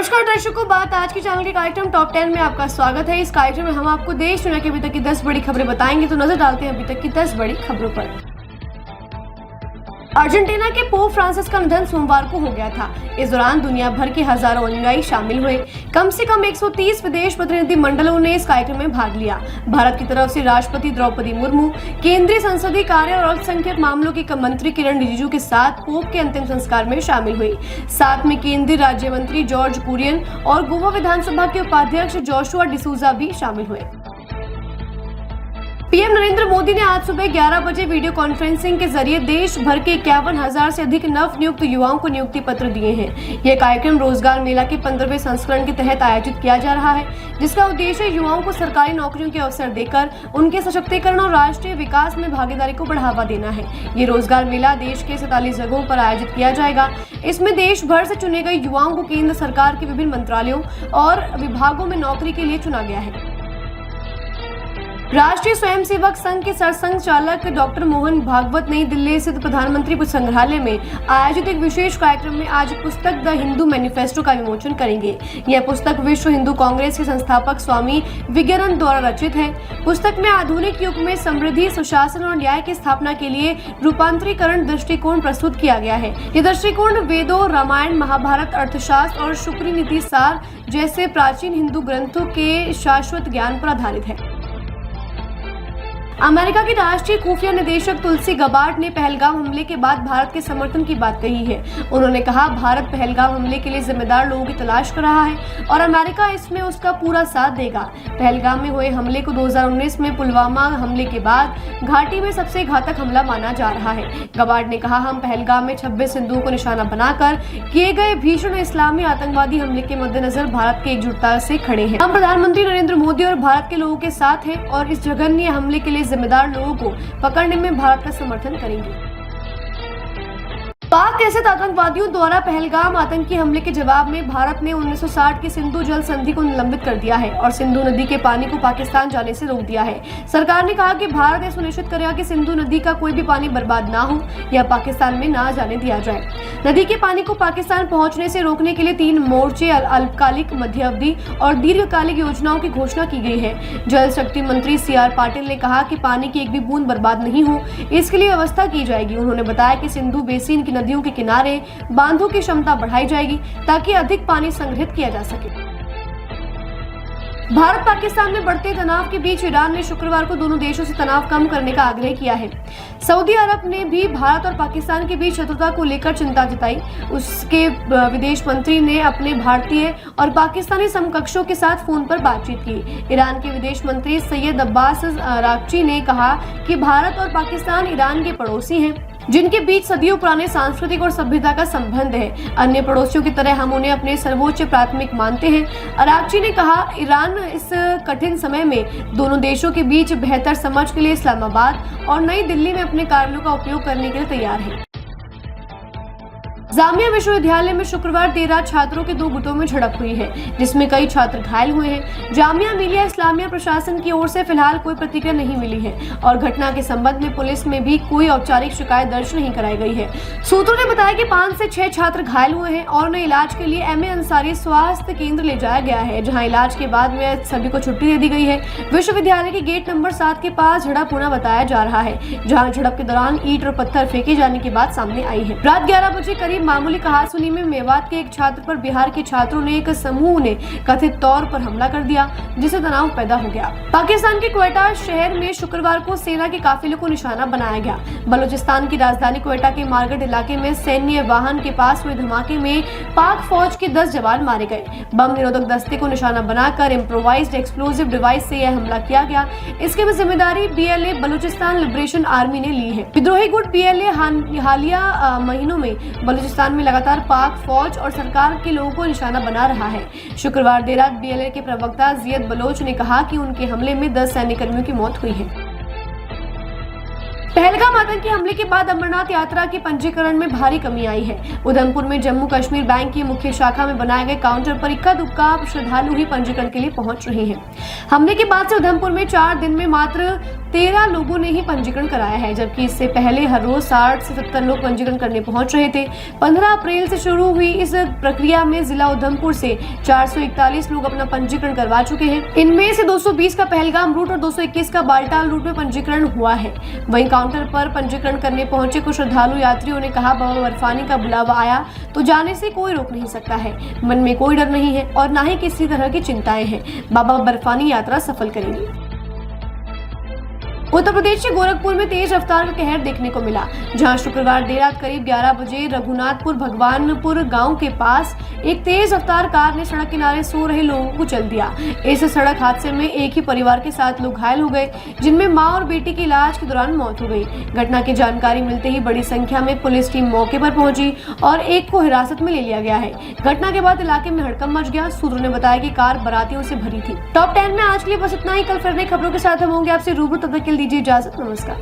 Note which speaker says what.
Speaker 1: नमस्कार दर्शकों, बात आज के चैनल के कार्यक्रम टॉप 10 में आपका स्वागत है। इस कार्यक्रम में हम आपको देश दुनिया की अभी तक की 10 बड़ी खबरें बताएंगे। तो नजर डालते हैं अभी तक की 10 बड़ी खबरों पर। अर्जेंटीना के पोप फ्रांसिस का निधन सोमवार को हो गया था। इस दौरान दुनिया भर के हजारों अनुयायी शामिल हुए। कम से कम 130 विदेश प्रतिनिधि मंडलों ने इस कार्यक्रम में भाग लिया। भारत की तरफ से राष्ट्रपति द्रौपदी मुर्मू, केंद्रीय संसदीय कार्य और अल्पसंख्यक मामलों के मंत्री किरण रिजिजू के साथ पोप के अंतिम संस्कार में शामिल हुए। साथ में केंद्रीय राज्य मंत्री जॉर्ज कुरियन और गोवा विधानसभा के उपाध्यक्ष जोशुआ डिसूजा भी शामिल हुए। पीएम नरेंद्र मोदी ने आज सुबह 11 बजे वीडियो कॉन्फ्रेंसिंग के जरिए देश भर के 51,000 से अधिक नव नियुक्त युवाओं को नियुक्ति पत्र दिए हैं। यह कार्यक्रम रोजगार मेला के 15वें संस्करण के तहत आयोजित किया जा रहा है, जिसका उद्देश्य युवाओं को सरकारी नौकरियों के अवसर देकर उनके सशक्तिकरण और राष्ट्रीय विकास में भागीदारी को बढ़ावा देना है। ये रोजगार मेला देश के 47 जगहों पर आयोजित किया जाएगा। इसमें देश भर से चुने गए युवाओं को केंद्र सरकार के विभिन्न मंत्रालयों और विभागों में नौकरी के लिए चुना गया है। राष्ट्रीय स्वयंसेवक संघ के सरसंघ चालक डॉक्टर मोहन भागवत नई दिल्ली स्थित प्रधानमंत्री पुस्तक संग्रहालय में आयोजित एक विशेष कार्यक्रम में आज पुस्तक द हिंदू मैनिफेस्टो का विमोचन करेंगे। यह पुस्तक विश्व हिंदू कांग्रेस के संस्थापक स्वामी विज्ञानंद द्वारा रचित है। पुस्तक में आधुनिक युग में समृद्धि, सुशासन और न्याय की स्थापना के लिए रूपांतरीकरण दृष्टिकोण प्रस्तुत किया गया है। यह दृष्टिकोण वेदों, रामायण, महाभारत, अर्थशास्त्र और शुक्र नीति सार जैसे प्राचीन हिंदू ग्रंथों के शाश्वत ज्ञान पर आधारित है। अमेरिका की राष्ट्रीय खुफिया निदेशक तुलसी गबार्ड ने पहलगाम हमले के बाद भारत के समर्थन की बात कही है। उन्होंने कहा, भारत पहलगाम हमले के लिए जिम्मेदार लोगों की तलाश कर रहा है और अमेरिका इसमें उसका पूरा साथ देगा। पहलगाम में हुए हमले को 2019 में पुलवामा हमले के बाद घाटी में सबसे घातक हमला माना जा रहा है। गबार्ड ने कहा, हम पहलगाम में 26 हिंदुओं को निशाना बनाकर किए गए भीषण इस्लामी आतंकवादी हमले के मद्देनजर भारत की एकजुटता से खड़े हैं। हम प्रधानमंत्री नरेंद्र मोदी और भारत के लोगों के साथ हैं और इस जघन्य हमले के लिए जिम्मेदार लोगों को पकड़ने में भारत का समर्थन करेंगे। पाक कैसे आतंकवादियों द्वारा पहलगाम आतंकी हमले के जवाब में भारत ने 1960 की सिंधु जल संधि को निलंबित कर दिया है और सिंधु नदी के पानी को पाकिस्तान जाने से रोक दिया है। सरकार ने कहा कि भारत यह सुनिश्चित करेगा कि सिंधु नदी का कोई भी पानी बर्बाद ना हो या पाकिस्तान में ना जाने दिया जाए। नदी के पानी को पाकिस्तान पहुंचने से रोकने के लिए 3 मोर्चे, अल्पकालिक, मध्य अवधि और दीर्घकालिक योजनाओं की घोषणा की गई है। जल शक्ति मंत्री CR पाटिल ने कहा कि पानी की एक भी बूंद बर्बाद नहीं हो, इसके लिए व्यवस्था की जाएगी। उन्होंने बताया कि सिंधु बेसिन की नदियों के किनारे बांधों की क्षमता बढ़ाई जाएगी ताकि अधिक पानी संग्रहित किया जा सके। भारत पाकिस्तान में बढ़ते तनाव के बीच ईरान ने शुक्रवार को दोनों देशों से तनाव कम करने का आग्रह किया है। सऊदी अरब ने भी भारत और पाकिस्तान के बीच शत्रुता को लेकर चिंता जताई। उसके विदेश मंत्री ने अपने भारतीय और पाकिस्तानी समकक्षों के साथ फोन पर बातचीत की। ईरान के विदेश मंत्री सैयद अब्बास अराक्ची ने कहा कि भारत और पाकिस्तान ईरान के पड़ोसी हैं जिनके बीच सदियों पुराने सांस्कृतिक और सभ्यता का संबंध है। अन्य पड़ोसियों की तरह हम उन्हें अपने सर्वोच्च प्राथमिक मानते हैं। अराक्ची ने कहा, ईरान इस कठिन समय में दोनों देशों के बीच बेहतर समझ के लिए इस्लामाबाद और नई दिल्ली में अपने कार्यालयों का उपयोग करने के लिए तैयार है। जामिया विश्वविद्यालय में शुक्रवार देर रात छात्रों के 2 गुटों में झड़प हुई है, जिसमें कई छात्र घायल हुए हैं। जामिया मिलिया इस्लामिया प्रशासन की ओर से फिलहाल कोई प्रतिक्रिया नहीं मिली है और घटना के संबंध में पुलिस में भी कोई औपचारिक शिकायत दर्ज नहीं कराई गई है। सूत्रों ने बताया कि 5 से 6 छात्र घायल हुए हैं और उन्हें इलाज के लिए MA अंसारी स्वास्थ्य केंद्र ले जाया गया है, जहाँ इलाज के बाद में सभी को छुट्टी दे दी गई है। विश्वविद्यालय के गेट नंबर 7 के पास झड़प होना बताया जा रहा है, जहाँ झड़प के दौरान ईंट और पत्थर फेंके जाने की बात सामने आई है। रात 11 बजे करीब मामूली कहासुनी में मेवात के एक छात्र पर बिहार के छात्रों ने एक समूह ने कथित तौर पर हमला कर दिया, जिससे तनाव पैदा हो गया। पाकिस्तान के क्वेटा शहर में शुक्रवार को सेना के काफिले को निशाना बनाया गया। बलूचिस्तान की राजधानी क्वेटा के मारगढ़ इलाके में सैन्य वाहन के पास हुए धमाके में पाक फौज के 10 जवान मारे गए। बम निरोधक दस्ते को निशाना बनाकर इम्प्रोवाइज्ड एक्सप्लोजिव डिवाइस से यह हमला किया गया। इसके भी जिम्मेदारी BLA बलूचिस्तान लिबरेशन आर्मी ने ली है। विद्रोही गुट BLA हालिया महीनों में बलूचिस्तान में लगातार पाक फौज और सरकार के लोगों को निशाना बना रहा है। शुक्रवार देर रात BLA के प्रवक्ता जियद बलोच ने कहा कि उनके हमले में 10 सैन्यकर्मियों की मौत हुई है। पहलगाम आतंकी हमले के बाद अमरनाथ यात्रा के पंजीकरण में भारी कमी आई है। उधमपुर में जम्मू कश्मीर बैंक की मुख्य शाखा में बनाए गए काउंटर पर इक्का दुक्का श्रद्धालु ही पंजीकरण के लिए पहुंच रहे हैं। हमले के बाद से उधमपुर में 4 दिन में मात्र 13 लोगों ने ही पंजीकरण कराया है, जबकि इससे पहले हर रोज 60 से 70 लोग पंजीकरण करने पहुंच रहे थे। 15 अप्रैल से शुरू हुई इस प्रक्रिया में जिला उधमपुर से 441 लोग अपना पंजीकरण करवा चुके हैं। इनमें से 220 का पहलगाम रूट और 221 का बालटाल रूट में पंजीकरण हुआ है। वहीं काउंटर पर पंजीकरण करने पहुंचे कुछ श्रद्धालु यात्रियों ने कहा, बाबा बर्फानी का बुलावा आया तो जाने से कोई रोक नहीं सकता है। मन में कोई डर नहीं है और न ही किसी तरह की चिंताएं हैं। बाबा बर्फानी यात्रा सफल करेंगे। उत्तर प्रदेश के गोरखपुर में तेज रफ्तार का कहर देखने को मिला, जहां शुक्रवार देर रात करीब 11 बजे रघुनाथपुर भगवानपुर गांव के पास एक तेज रफ्तार कार ने सड़क किनारे सो रहे लोगों को कुचल दिया। इस सड़क हादसे में एक ही परिवार के 7 लोग घायल हो गए, जिनमें मां और बेटी की इलाज के दौरान मौत हो गई। घटना की जानकारी मिलते ही बड़ी संख्या में पुलिस टीम मौके पर पहुंची और एक को हिरासत में ले लिया गया है। घटना के बाद इलाके में हड़कंप मच गया। सूत्रों ने बताया कि कार बारातियों से भरी थी। टॉप 10 में आज के लिए बस इतना ही। कल फिर नई खबरों के साथ हम होंगे आपसे रूबरू। तब तक के लिए दीजिए इजाजत। नमस्कार।